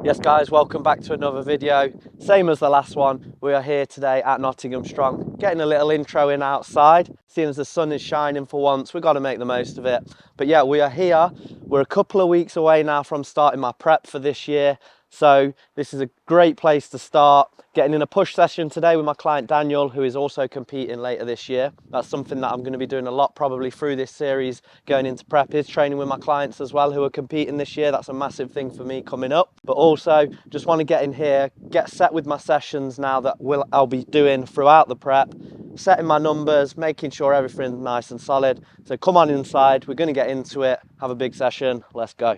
Yes guys, welcome back to another video. Same as the last one, we are here today at Nottingham Strong, getting a little intro in outside. Seeing as the sun is shining for once, we've got to make the most of it. But yeah, we are here. We're a couple of weeks away now from starting my prep for this year. So this is a great place to start. Getting in a push session today with my client Daniel, who is also competing later this year. That's something that I'm going to be doing a lot probably through this series going into prep, is training with my clients as well who are competing this year. That's a massive thing for me coming up. But also just want to get in here, get set with my sessions now that I'll be doing throughout the prep, setting my numbers, making sure everything's nice and solid. So come on inside, we're going to get into it, have a big session, let's go.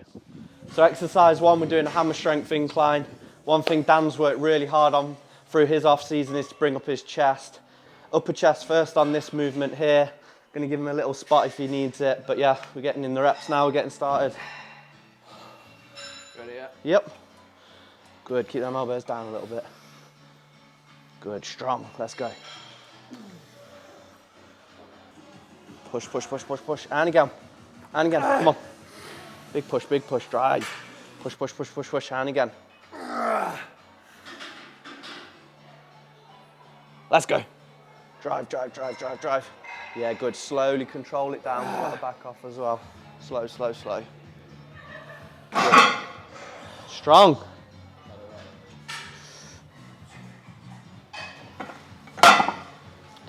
So exercise one, we're doing a hammer strength incline. One thing Dan's worked really hard on through his off season is to bring up his chest. Upper chest first on this movement here. Going to give him a little spot if he needs it. But yeah, we're getting in the reps now, we're getting started. Ready yet? Yep. Good, keep them elbows down a little bit. Good, strong, let's go. Push, push, push, push, push, and again, come on. Big push, drive. Push, push, push, push, push, and again. Let's go. Drive, drive, drive, drive, drive. Yeah, good, slowly control it down. We've got the back off as well. Slow, slow, slow. Good. Strong.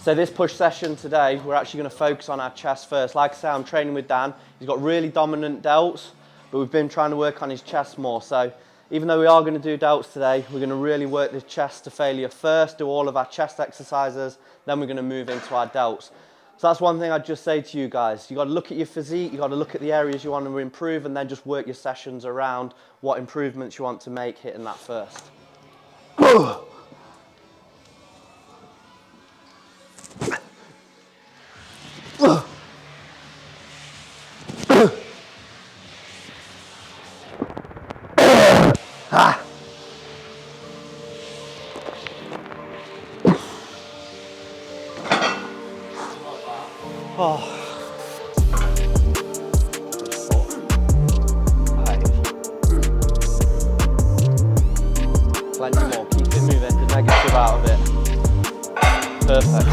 So this push session today, we're actually going to focus on our chest first. Like I say, I'm training with Dan. He's got really dominant delts, but we've been trying to work on his chest more. So even though we are going to do delts today, we're going to really work the chest to failure first, do all of our chest exercises, then we're going to move into our delts. So that's one thing I'd just say to you guys. You've got to look at your physique, you've got to look at the areas you want to improve, and then just work your sessions around what improvements you want to make hitting that first. Oh. 5. Plenty more, keep it moving, the negative out of it. Perfect.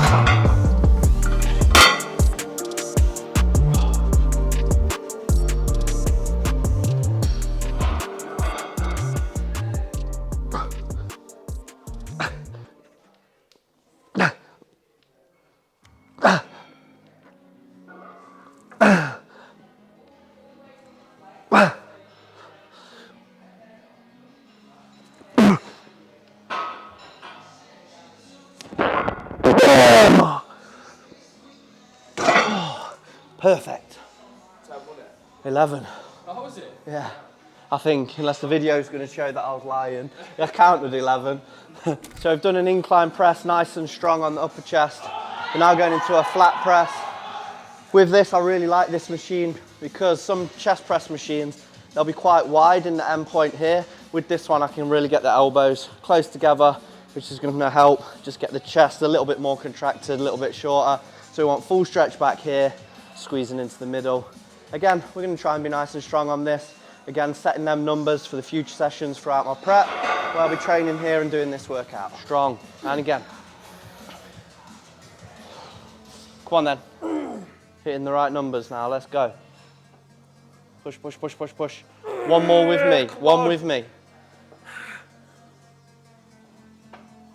Perfect. 11. Oh, was it? Yeah. I think, unless the video is going to show that I was lying. I counted 11. So I've done an incline press, nice and strong on the upper chest. We're now going into a flat press. With this, I really like this machine because some chest press machines, they'll be quite wide in the end point here. With this one, I can really get the elbows close together, which is going to help just get the chest a little bit more contracted, a little bit shorter. So we want full stretch back here, squeezing into the middle. Again, we're going to try and be nice and strong on this. Again, setting them numbers for the future sessions throughout my prep, where I'll be training here and doing this workout. Strong, and again. Come on then. Hitting the right numbers now, let's go. Push, push, push, push, push. One more with me, one with me.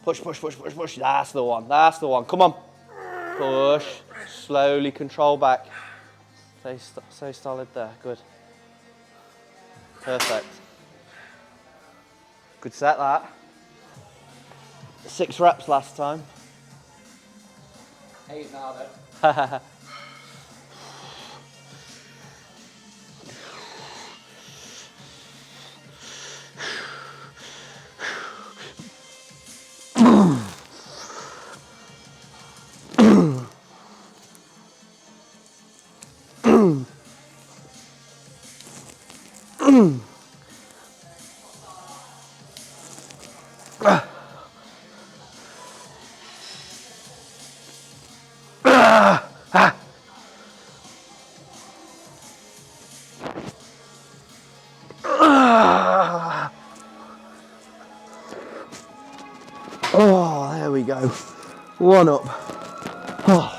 Push, push, push, push, push. That's the one, that's the one. Come on. Push, slowly control back. Stay solid there, good. Perfect. Good set that. 6 reps last time. 8 now then. we go. One up. Oh.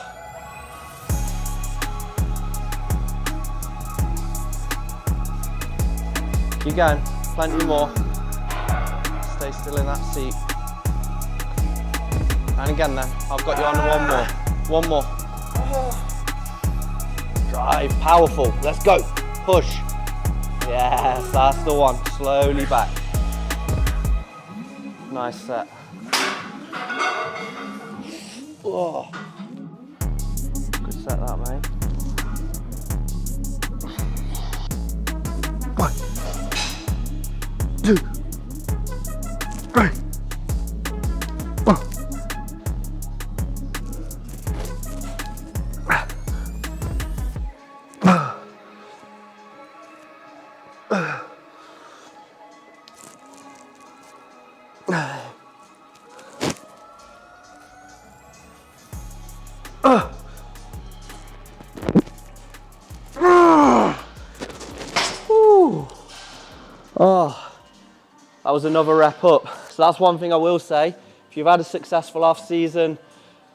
Keep going, plenty more. Stay still in that seat. And again then, I've got you on one more. One more. Drive, powerful, let's go. Push. Yes, that's the one. Slowly back. Nice set. Oh. Good set that, mate. 1, 2, 3, 4. Oh, that was another rep up. So that's one thing I will say. If you've had a successful off season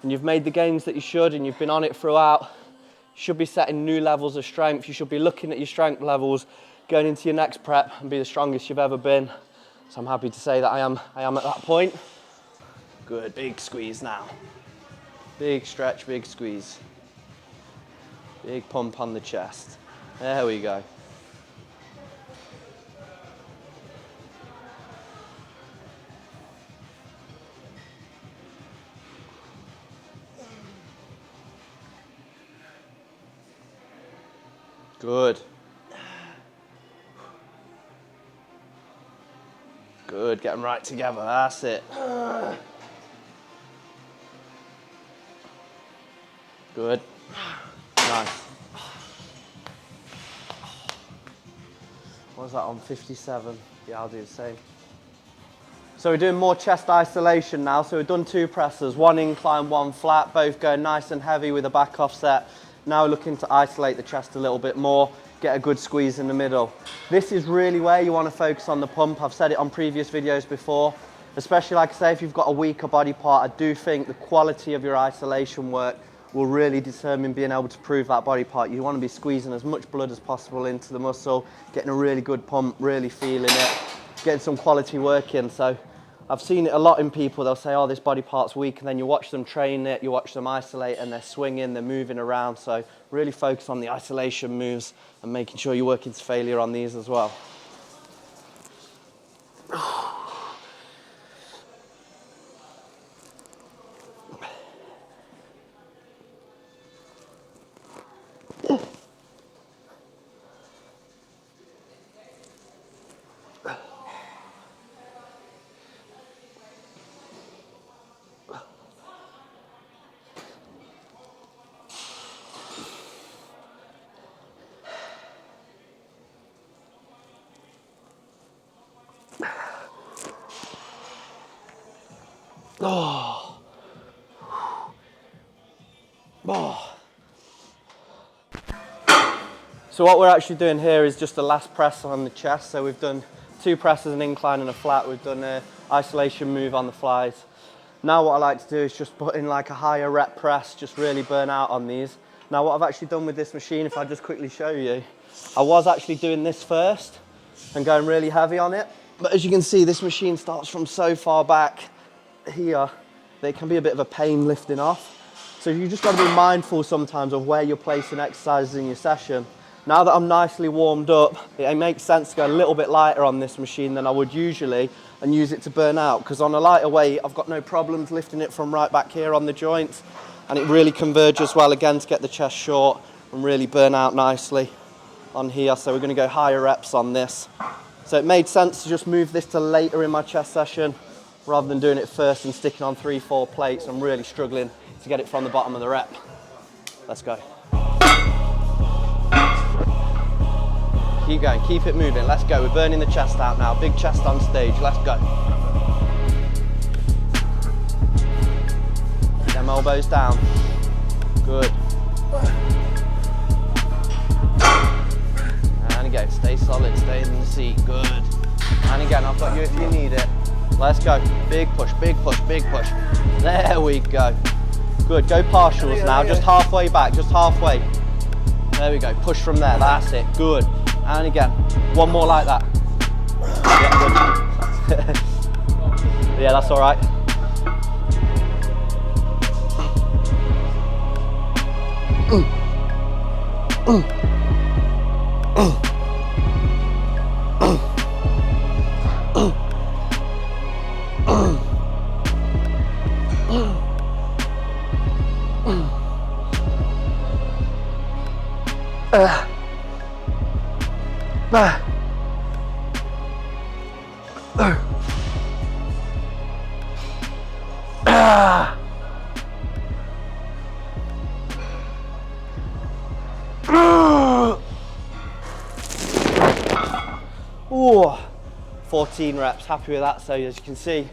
and you've made the gains that you should and you've been on it throughout, you should be setting new levels of strength. You should be looking at your strength levels going into your next prep and be the strongest you've ever been. So I'm happy to say that I am at that point. Good, big squeeze now. Big stretch, big squeeze. Big pump on the chest. There we go. Good. Good, get them right together, that's it. Good. Nice. What was that on, 57? Yeah, I'll do the same. So we're doing more chest isolation now. So we've done 2 presses, 1 incline, 1 flat, both going nice and heavy with a back offset. Now we're looking to isolate the chest a little bit more, get a good squeeze in the middle. This is really where you want to focus on the pump. I've said it on previous videos before, especially like I say, if you've got a weaker body part, I do think the quality of your isolation work will really determine being able to prove that body part. You want to be squeezing as much blood as possible into the muscle, getting a really good pump, really feeling it, getting some quality work in. So I've seen it a lot in people. They'll say, oh, this body part's weak, and then you watch them train it, you watch them isolate, and they're swinging, they're moving around. So really focus on the isolation moves and making sure you're working to failure on these as well. Oh. Oh. So what we're actually doing here is just the last press on the chest. So we've done 2 presses, an incline and a flat. We've done an isolation move on the flies. Now what I like to do is just put in like a higher rep press, just really burn out on these. Now what I've actually done with this machine, if I just quickly show you, I was actually doing this first and going really heavy on it. But as you can see, this machine starts from so far back here, they can be a bit of a pain lifting off. So you just got to be mindful sometimes of where you're placing exercises in your session. Now that I'm nicely warmed up, it makes sense to go a little bit lighter on this machine than I would usually and use it to burn out, because on a lighter weight, I've got no problems lifting it from right back here on the joints, and it really converges well again to get the chest short and really burn out nicely on here. So we're going to go higher reps on this. So it made sense to just move this to later in my chest session rather than doing it first and sticking on 3-4 plates. I'm really struggling to get it from the bottom of the rep. Let's go. Keep going, keep it moving. Let's go. We're burning the chest out now. Big chest on stage. Let's go. Keep them elbows down. Good. And again, stay solid, stay in the seat. Good. And again, I've got you if you need it. Let's go. Big push, big push, big push. There we go. Good, go partials now, just halfway back, just halfway. There we go, push from there, that's it, good. And again, one more like that. Yeah, good. Yeah, that's all right. Ooh, 14 reps, happy with that. So as you can see,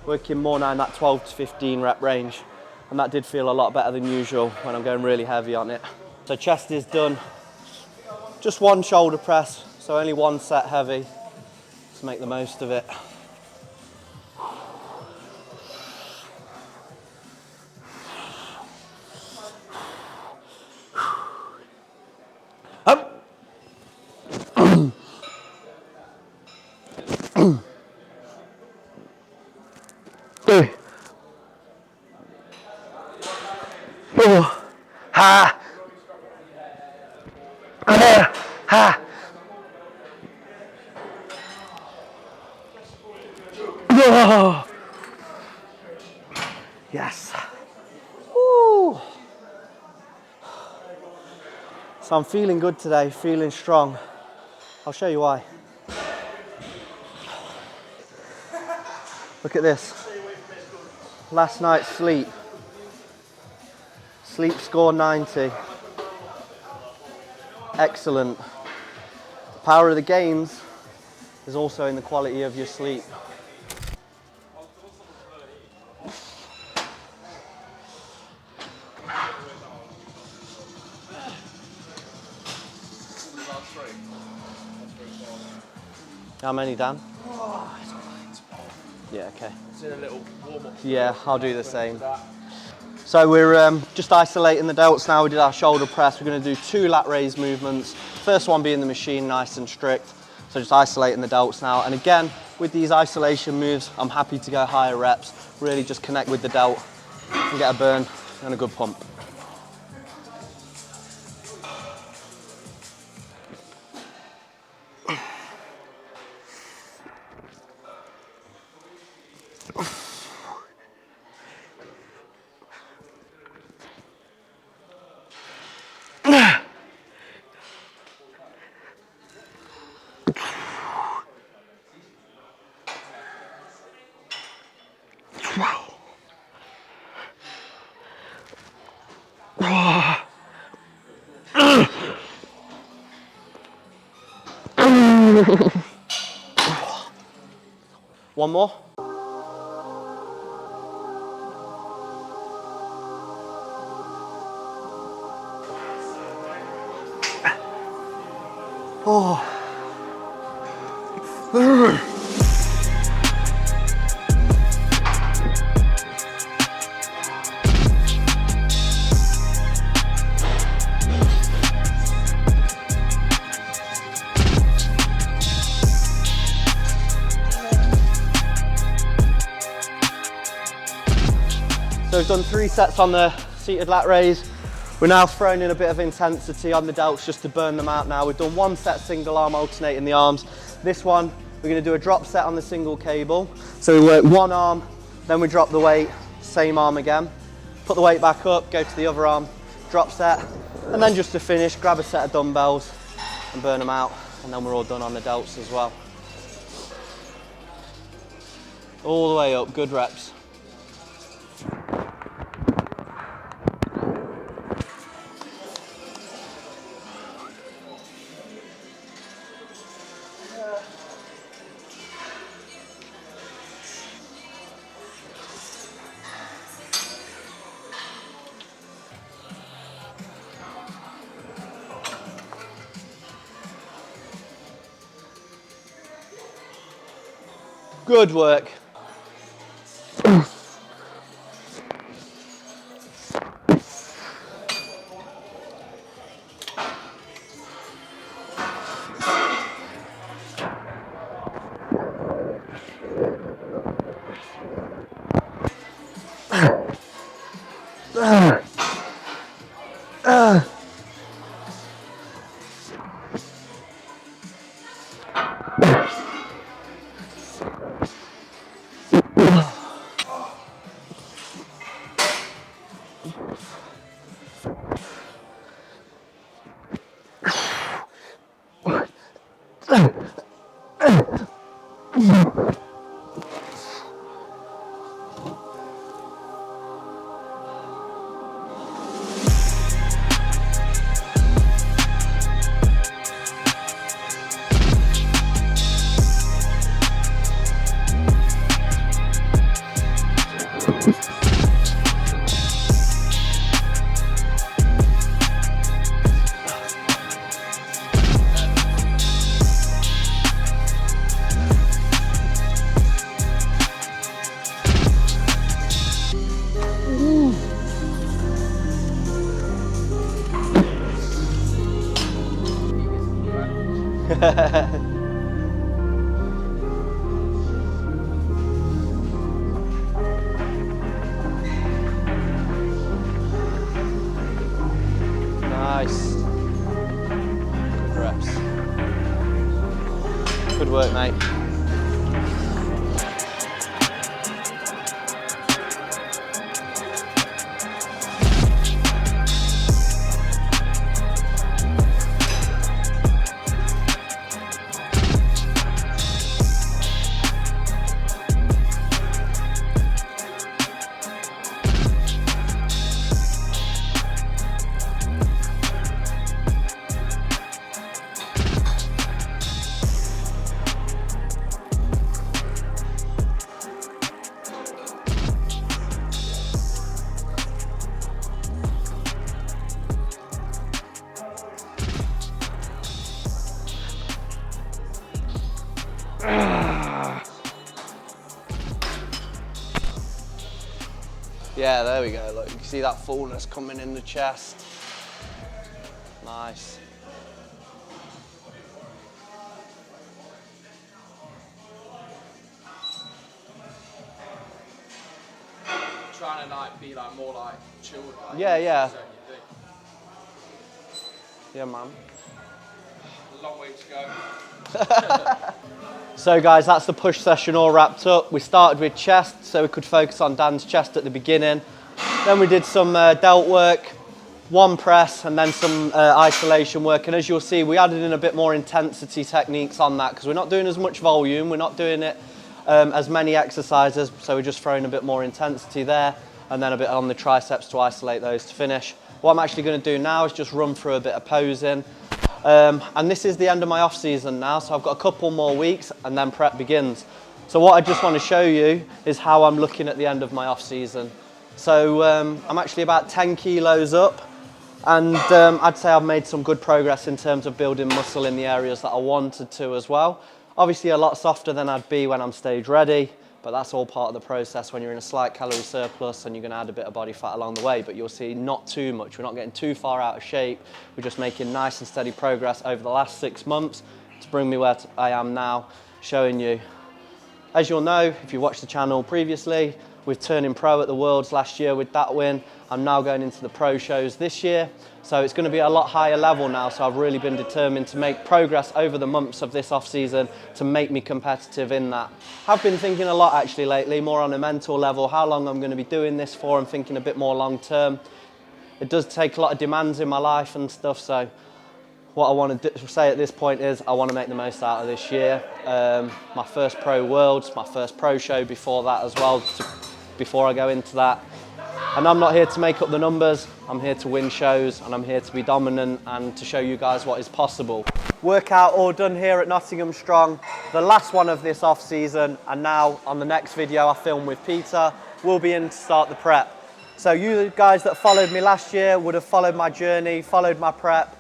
working more now in that 12 to 15 rep range. And that did feel a lot better than usual when I'm going really heavy on it. So chest is done. Just one shoulder press, so only one set heavy. Let's make the most of it. Up. Ha. Ha. Oh. Yes. Woo. So I'm feeling good today, feeling strong. I'll show you why. Look at this. Last night's sleep. Sleep score 90. Excellent. The power of the gains is also in the quality of your sleep. How many, Dan? Yeah, okay. It's in a little warm-up. Yeah, I'll do the same. So we're just isolating the delts now. We did our shoulder press. We're going to do 2 lat raise movements. First one being the machine, nice and strict. So just isolating the delts now. And again, with these isolation moves, I'm happy to go higher reps. Really just connect with the delt and get a burn and a good pump. One more. Oh. So we've done 3 sets on the seated lat raise. We're now throwing in a bit of intensity on the delts just to burn them out now. We've done 1 set single arm alternating the arms. This one, we're going to do a drop set on the single cable. So we work one arm, then we drop the weight, same arm again. Put the weight back up, go to the other arm, drop set. And then just to finish, grab a set of dumbbells and burn them out. And then we're all done on the delts as well. All the way up, good reps. Good work. Nice. Good reps. Good work, mate. Yeah, there we go. Look, you can see that fullness coming in the chest. Nice. Trying to like be like more like chilled. Like, Yeah, yeah. so you think. Yeah, man. A long way to go. So guys, that's the push session all wrapped up. We started with chest, so we could focus on Dan's chest at the beginning. Then we did some delt work, one press, and then some isolation work. And as you'll see, we added in a bit more intensity techniques on that because we're not doing as much volume. We're not doing it as many exercises, so we're just throwing a bit more intensity there and then a bit on the triceps to isolate those to finish. What I'm actually going to do now is just run through a bit of posing. And this is the end of my off season now, so I've got a couple more weeks and then prep begins. So what I just want to show you is how I'm looking at the end of my off season. So I'm actually about 10 kilos up, and I'd say I've made some good progress in terms of building muscle in the areas that I wanted to as well. Obviously a lot softer than I'd be when I'm stage ready, but that's all part of the process when you're in a slight calorie surplus and you're going to add a bit of body fat along the way, but you'll see not too much. We're not getting too far out of shape. We're just making nice and steady progress over the last 6 months to bring me where I am now, showing you. As you'll know, if you watched the channel previously, with turning pro at the Worlds last year with that win, I'm now going into the pro shows this year. So it's going to be a lot higher level now. So I've really been determined to make progress over the months of this off season to make me competitive in that. I've been thinking a lot actually lately, more on a mental level, how long I'm going to be doing this for. I'm thinking a bit more long term. It does take a lot of demands in my life and stuff. So what I want to say at this point is I want to make the most out of this year. My first pro Worlds, my first pro show before that as well, before I go into that. And I'm not here to make up the numbers, I'm here to win shows and I'm here to be dominant and to show you guys what is possible. Workout all done here at Nottingham Strong, the last one of this off season, and now on the next video I film with Peter, we'll be in to start the prep. So you guys that followed me last year would have followed my journey, followed my prep,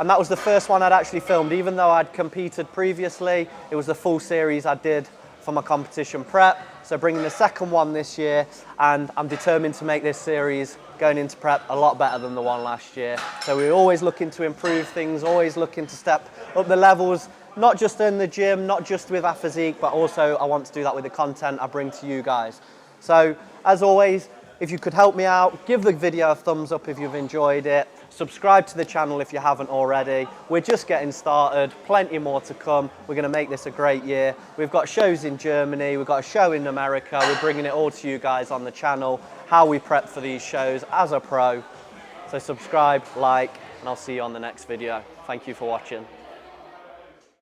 and that was the first one I'd actually filmed. Even though I'd competed previously, it was the full series I did for my competition prep. So bringing the second one this year, and I'm determined to make this series going into prep a lot better than the one last year. So we're always looking to improve things, always looking to step up the levels, not just in the gym, not just with our physique, but also I want to do that with the content I bring to you guys. So as always, if you could help me out, give the video a thumbs up if you've enjoyed it. Subscribe to the channel if you haven't already. We're just getting started, plenty more to come. We're gonna make this a great year. We've got shows in Germany, we've got a show in America. We're bringing it all to you guys on the channel, how we prep for these shows as a pro. So subscribe, like, and I'll see you on the next video. Thank you for watching.